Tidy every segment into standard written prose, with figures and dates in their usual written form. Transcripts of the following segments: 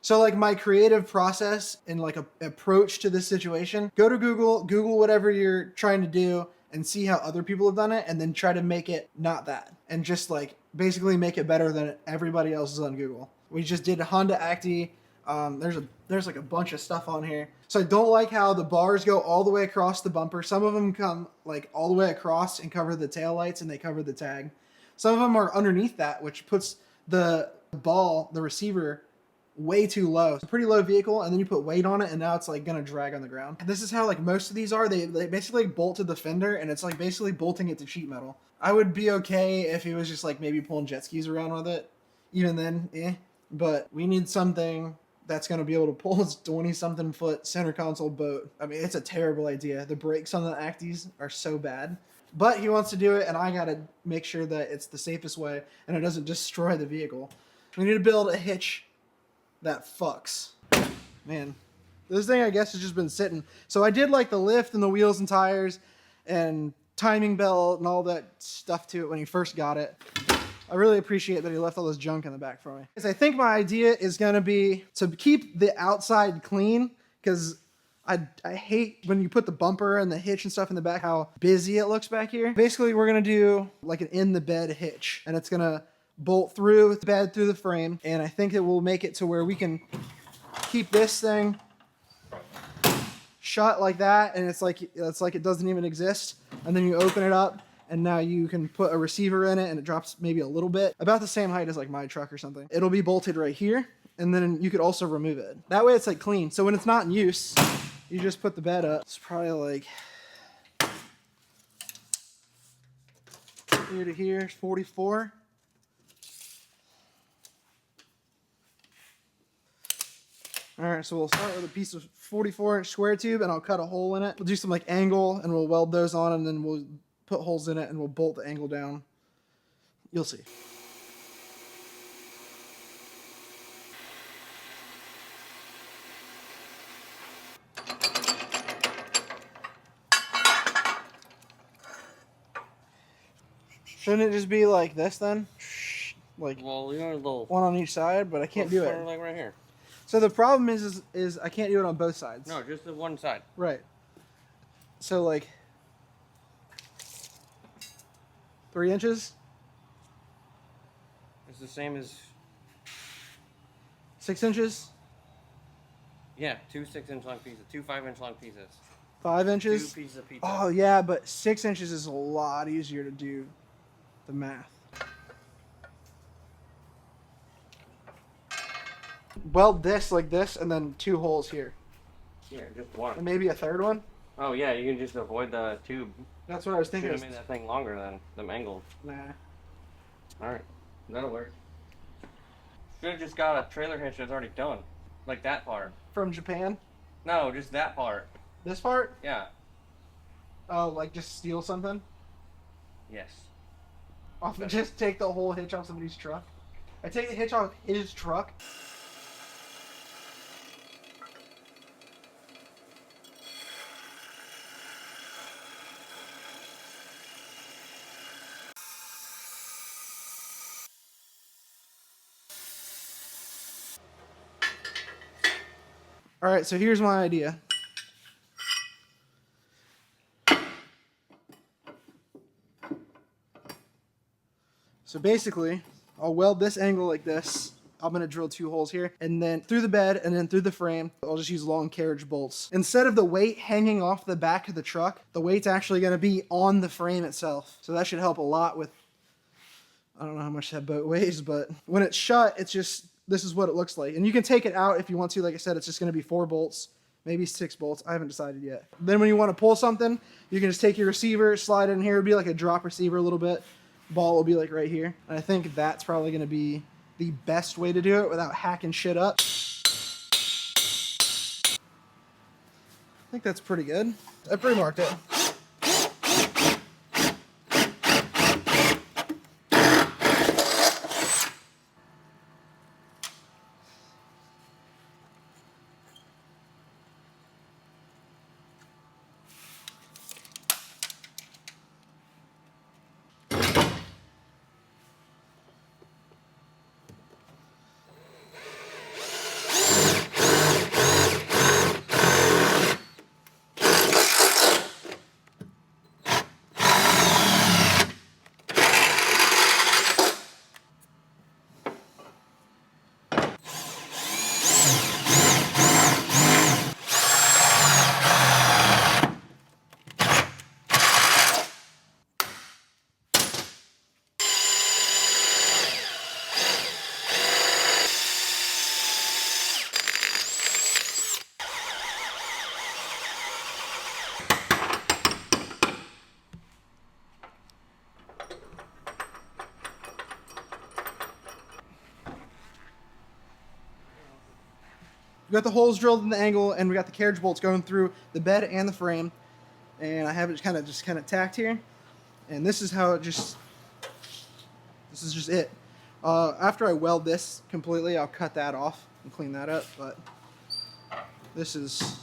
So like my creative process and like a approach to this situation, go to Google whatever you're trying to do and see how other people have done it, and then try to make it not that, and just like basically make it better than everybody else is on Google. We just did Honda Acti. There's like a bunch of stuff on here. So I don't like how the bars go all the way across the bumper. Some of them come like all the way across and cover the taillights and they cover the tag. Some of them are underneath that, which puts the receiver, way too low. It's a pretty low vehicle, and then you put weight on it, and now it's like gonna drag on the ground. And this is how like most of these are. They basically bolt to the fender, and it's like basically bolting it to sheet metal. I would be okay if he was just like maybe pulling jet skis around with it. Even then, But we need something that's gonna be able to pull this 20-something foot center console boat. I mean, it's a terrible idea. The brakes on the Actis are so bad. But he wants to do it, and I gotta make sure that it's the safest way and it doesn't destroy the vehicle. We need to build a hitch that fucks. Man, this thing I guess has just been sitting. So I did like the lift and the wheels and tires and timing belt and all that stuff to it when he first got it. I really appreciate that he left all this junk in the back for me. Because I think my idea is gonna be to keep the outside clean, because I hate when you put the bumper and the hitch and stuff in the back, how busy it looks back here. Basically, we're gonna do like an in the bed hitch, and it's gonna bolt through the bed, through the frame, and I think it will make it to where we can keep this thing shut like that, and it's like it doesn't even exist. And then you open it up, and now you can put a receiver in it, and it drops maybe a little bit, about the same height as like my truck or something. It'll be bolted right here, and then you could also remove it. That way it's like clean. So when it's not in use, you just put the bed up. It's probably like here to here, 44. All right, so we'll start with a piece of 44-inch square tube, and I'll cut a hole in it. We'll do some like angle, and we'll weld those on, and then we'll put holes in it, and we'll bolt the angle down. You'll see. Shouldn't it just be like this then? Like, well, you know, a little one on each side, but I can't do it. Like right here. So the problem is I can't do it on both sides. No, just the one side. Right. So like 3 inches? It's the same as 6 inches? Yeah, 2 6-inch long pieces, 2 5-inch long pieces. 5 inches? 2 pieces of pizza. Oh yeah, but 6 inches is a lot easier to do the math. Weld this like this, and then 2 holes here. Yeah, just one. And maybe a third one? Oh yeah, you can just avoid the tube. That's what I was thinking. Should have made that thing longer than them angled. Nah. Alright, that'll work. Should have just got a trailer hitch that's already done. Like that part. From Japan? No, just that part. This part? Yeah. Oh, like just steal something? Yes. Just take the whole hitch off somebody's truck? I take the hitch off his truck? All right, so here's my idea. So basically, I'll weld this angle like this. I'm gonna drill 2 holes here, and then through the bed, and then through the frame. I'll just use long carriage bolts. Instead of the weight hanging off the back of the truck, the weight's actually gonna be on the frame itself. So that should help a lot with, I don't know how much that boat weighs, but when it's shut, it's just, this is what it looks like. And you can take it out if you want to. Like I said, it's just gonna be 4 bolts, maybe 6 bolts. I haven't decided yet. Then when you wanna pull something, you can just take your receiver, slide it in here. It'll be like a drop receiver a little bit. Ball will be like right here. And I think that's probably gonna be the best way to do it without hacking shit up. I think that's pretty good. I pre-marked it. We got the holes drilled in the angle, and we got the carriage bolts going through the bed and the frame. And I have it kind of tacked here. And this is how it just, this is just it. After I weld this completely, I'll cut that off and clean that up. But this is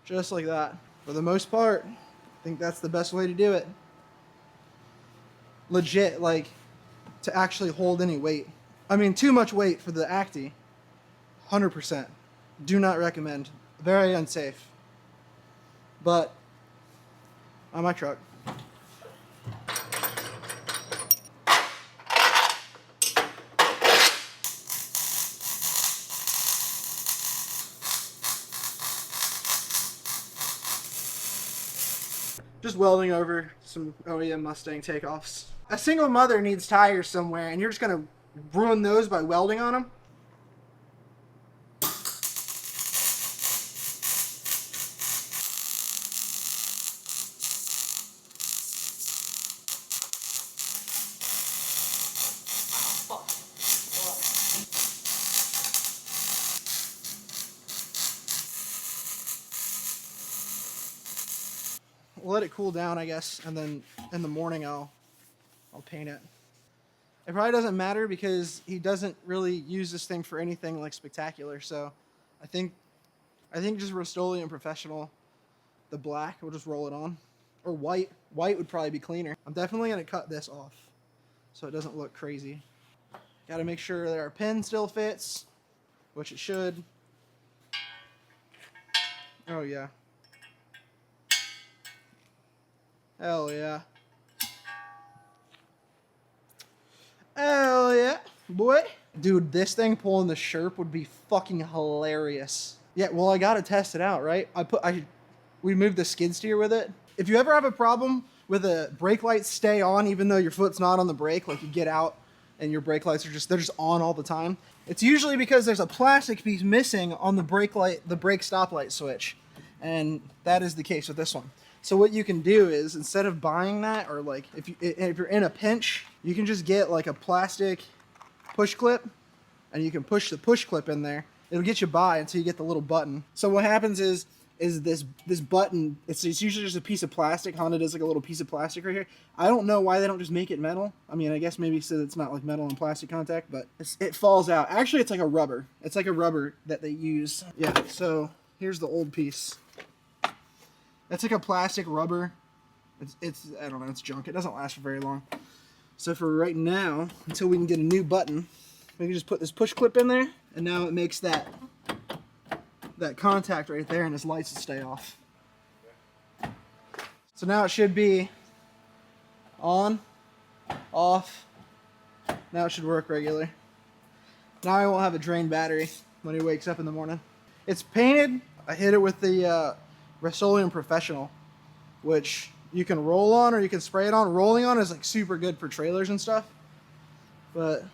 just like that. For the most part, I think that's the best way to do it. Legit, like, to actually hold any weight. I mean, too much weight for the Acti. 100%. Do not recommend. Very unsafe. But on my truck. Just welding over some OEM Mustang takeoffs. A single mother needs tires somewhere, and you're just gonna ruin those by welding on them? We'll let it cool down, I guess, and then in the morning I'll paint it. It probably doesn't matter because he doesn't really use this thing for anything like spectacular. So I think just Rust-Oleum Professional, the black, we'll just roll it on, or white. White would probably be cleaner. I'm definitely gonna cut this off so it doesn't look crazy. Got to make sure that our pin still fits, which it should. Oh yeah. Hell yeah. Hell yeah, boy. Dude, this thing pulling the Sherp would be fucking hilarious. Yeah, well, I gotta test it out, right? We moved the skid steer with it. If you ever have a problem with a brake light stay on even though your foot's not on the brake, like you get out and your brake lights are they're just on all the time, it's usually because there's a plastic piece missing on the brake stoplight switch. And that is the case with this one. So what you can do is, instead of buying that, or like if you're in a pinch, you can just get like a plastic push clip, and you can push the push clip in there. It'll get you by until you get the little button. So what happens is this button, it's usually just a piece of plastic. Honda does like a little piece of plastic right here. I don't know why they don't just make it metal. I mean, I guess maybe so it's not like metal and plastic contact, but it falls out. Actually, it's like a rubber. It's like a rubber that they use. Yeah, so here's the old piece. That's like a plastic rubber. It's I don't know, it's junk. It doesn't last for very long. So for right now, until we can get a new button, we can just put this push clip in there, and now it makes that contact right there, and his lights will stay off. So now it should be on, off. Now it should work regular. Now I won't have a drained battery when he wakes up in the morning. It's painted. I hit it with the Rust-Oleum Professional, which you can roll on or you can spray it on. Rolling on is like super good for trailers and stuff. But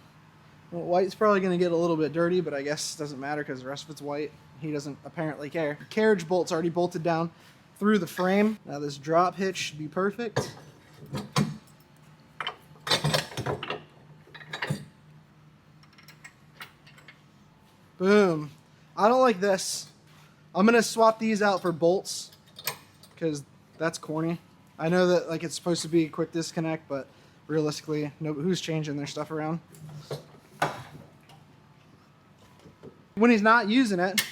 well, white's probably going to get a little bit dirty, but I guess it doesn't matter because the rest of it's white. He doesn't apparently care. The carriage bolt's already bolted down through the frame. Now this drop hitch should be perfect. Boom. I don't like this. I'm gonna swap these out for bolts because that's corny. I know that like it's supposed to be a quick disconnect, but realistically, who's changing their stuff around? When he's not using it,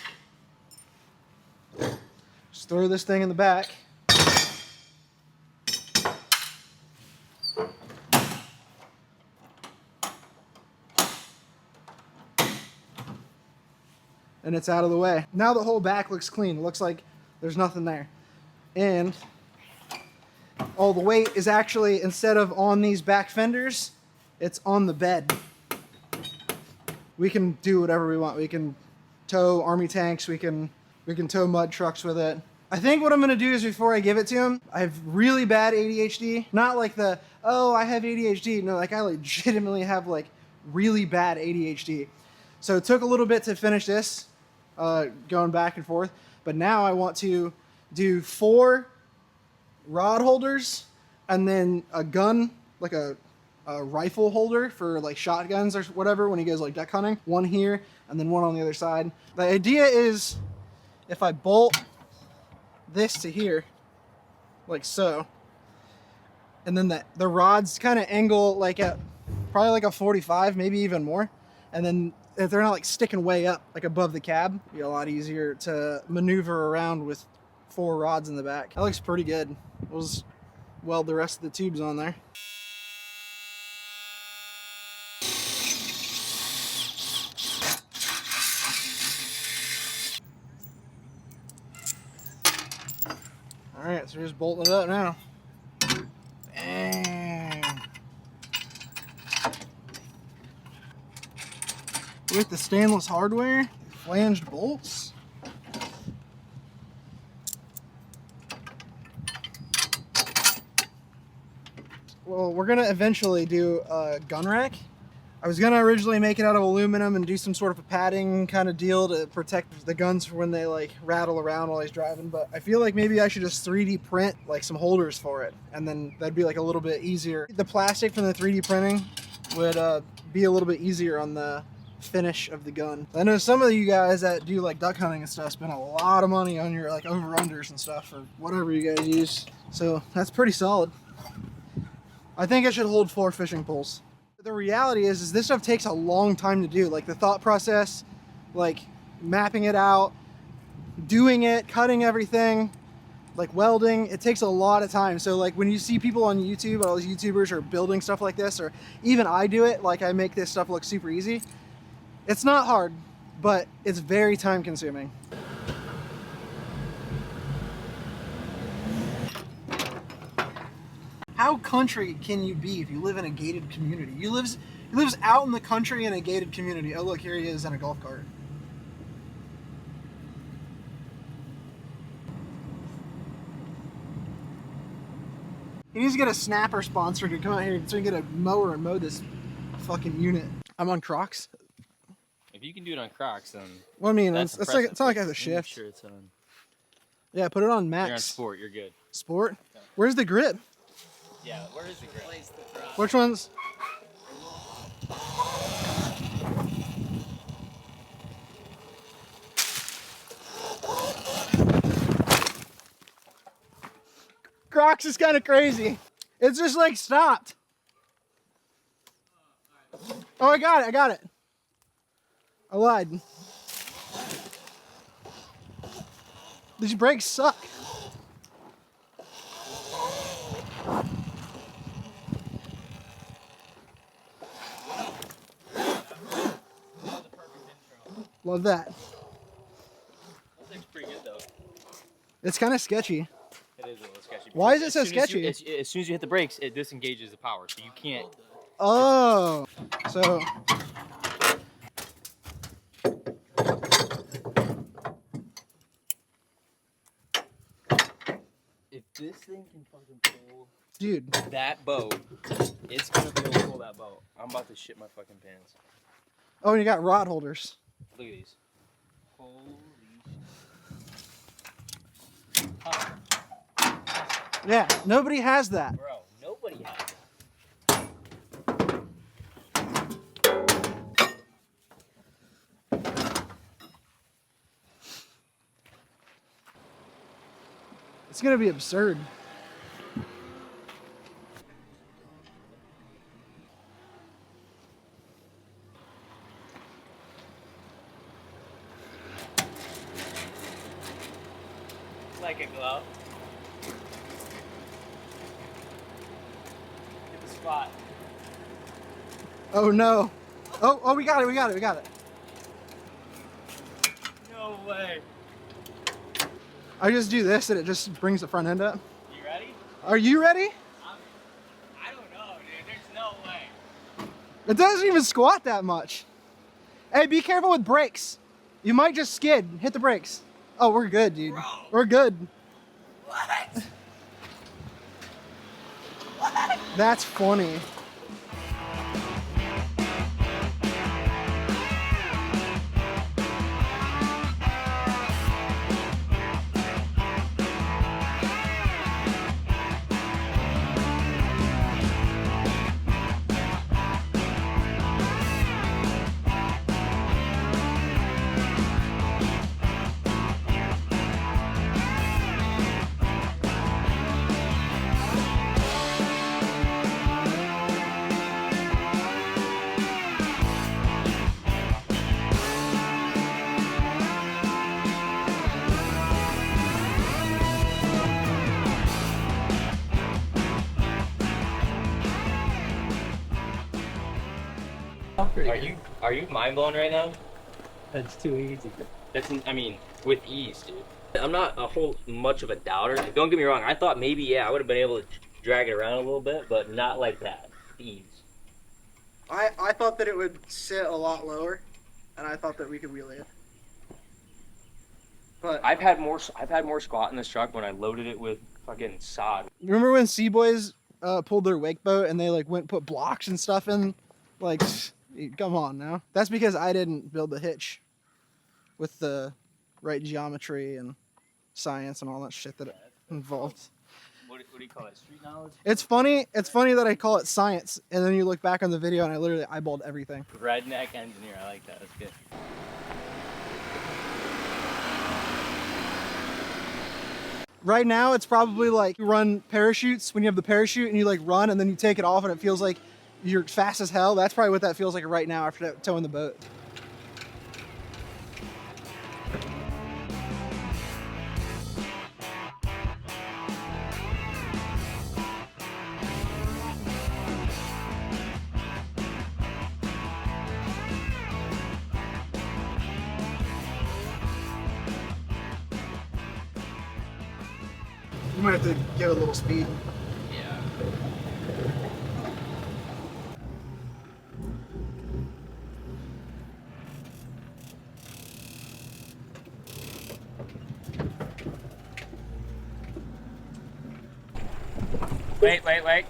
just throw this thing in the back. And it's out of the way. Now the whole back looks clean. It looks like there's nothing there. And all the weight is actually, instead of on these back fenders, it's on the bed. We can do whatever we want. We can tow army tanks. We can tow mud trucks with it. I think what I'm gonna do is, before I give it to him, I have really bad ADHD. Not like the, oh, I have ADHD. No, like I legitimately have like really bad ADHD. So it took a little bit to finish this, going back and forth. But now I want to do 4 rod holders and then a gun, like a rifle holder for like shotguns or whatever when he goes like duck hunting. One here and then one on the other side. The idea is if I bolt this to here, like so, and then the rods kind of angle like at probably like a 45, maybe even more, and then if they're not like sticking way up like above the cab, it'd be a lot easier to maneuver around with 4 rods in the back. That looks pretty good. We'll just weld the rest of the tubes on there. All right, so we're just bolting it up now. Bang. With the stainless hardware, flanged bolts. Well, we're gonna eventually do a gun rack. I was gonna originally make it out of aluminum and do some sort of a padding kind of deal to protect the guns for when they like rattle around while he's driving, but I feel like maybe I should just 3D print like some holders for it, and then that'd be like a little bit easier. The plastic from the 3D printing would be a little bit easier on the finish of the gun. I know some of you guys that do like duck hunting and stuff spend a lot of money on your like over-unders and stuff or whatever you guys use, so that's pretty solid. I think it should hold 4 fishing poles. The reality is this stuff takes a long time to do. Like the thought process, like mapping it out, doing it, cutting everything, like welding, it takes a lot of time. So like when you see people on YouTube, all these YouTubers are building stuff like this, or even I do it, like I make this stuff look super easy. It's not hard, but it's very time consuming. How country can you be if you live in a gated community? He lives out in the country in a gated community. Oh look, here he is in a golf cart. He needs to get a snapper sponsor to come out here so he can get a mower and mow this fucking unit. I'm on Crocs. If you can do it on Crocs, then Well, I mean, it's not like I have a Make shift. sure it's on. Yeah, put it on max. You're on sport. You're good. Sport? Where's the grip? Yeah. Where is the grip? Which ones? Crocs is kind of crazy. It's just like stopped. Oh, I got it. I lied. These brakes suck. Love that. That thing's pretty good though. It's kind of sketchy. It is a little sketchy. Why is it so As soon as you- sketchy? as soon as you hit the brakes, it disengages the power, so you can't. Oh, so If this thing can fucking pull dude, that boat, it's gonna be able to pull that boat. I'm about to shit my fucking pants. oh, and you got rod holders. Look at these. Holy shit. Huh, Yeah, nobody has that. bro, nobody has it. It's gonna be absurd. Like a glove. Get the spot. Oh no. Oh, we got it. No way. I just do this and it just brings the front end up. You ready? Are you ready? I don't know, dude. There's no way. It doesn't even squat that much. Hey, be careful with brakes. You might just skid. Hit the brakes. Oh, we're good, dude. Bro. We're good. What? That's funny. Pretty Are good. you mind blown right now? That's too easy. I mean, with ease, dude. I'm not a whole much of a doubter. Don't get me wrong. I thought maybe, yeah, I would have been able to drag it around a little bit, but not like that. Ease. I thought that it would sit a lot lower, and I thought that we could wheelie it. But I've had more squat in this truck when I loaded it with fucking sod. remember when Seaboys pulled their wake boat and they like went and put blocks and stuff in? Like, come on now. That's because I didn't build the hitch with the right geometry and science and all that shit that it involved. What do you call it? Street knowledge? It's funny that I call it science, and then you look back on the video and I literally eyeballed everything. Redneck engineer. I like that. That's good. Right now, it's probably like you run parachutes when you have the parachute and you like run and then you take it off and it feels like you're fast as hell. That's probably what that feels like right now after towing the boat. You might have to give it a little speed. Yeah. Wait.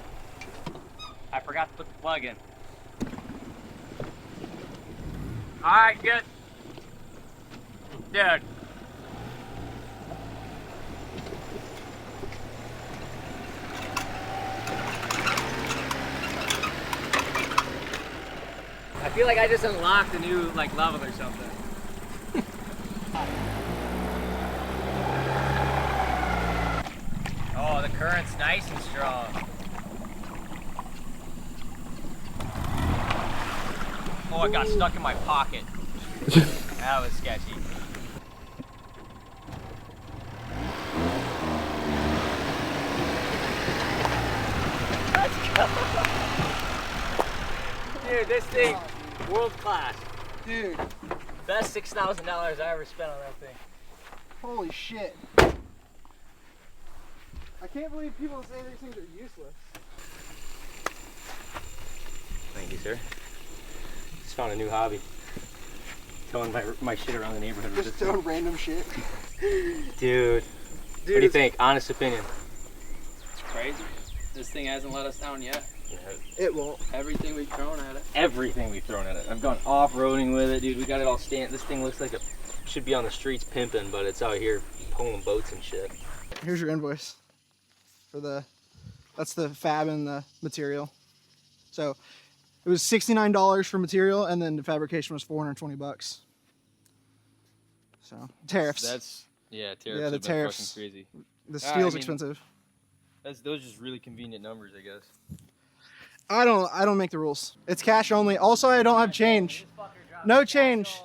I forgot to put the plug in. Alright, good. Dude. I feel like I just unlocked a new like level or something. Oh, the current's nice and strong. Oh, it got stuck in my pocket. That was sketchy. Let's go. Dude, this thing, world class. Dude, Best $6,000 I ever spent on that thing. holy shit. I can't believe people say these things are useless. Thank you, sir. Just found a new hobby. Towing my shit around the neighborhood with Just this throwing random shit. thing. Dude, what do you think? Honest opinion. It's crazy. This thing hasn't let us down yet. Yeah. It won't. Everything we've thrown at it. Everything we've thrown at it. I've gone off-roading with it, dude. We got it all stand. This thing looks like it should be on the streets pimping, but it's out here pulling boats and shit. Here's your invoice for that's the fab and the material. So it was $69 for material, and then the fabrication was $420. So tariffs. Tariffs. Yeah, the have been tariffs. fucking crazy. The steel's I mean- expensive. Those are just really convenient numbers, I guess. I don't make the rules. It's cash only. Also, I don't have change. No change.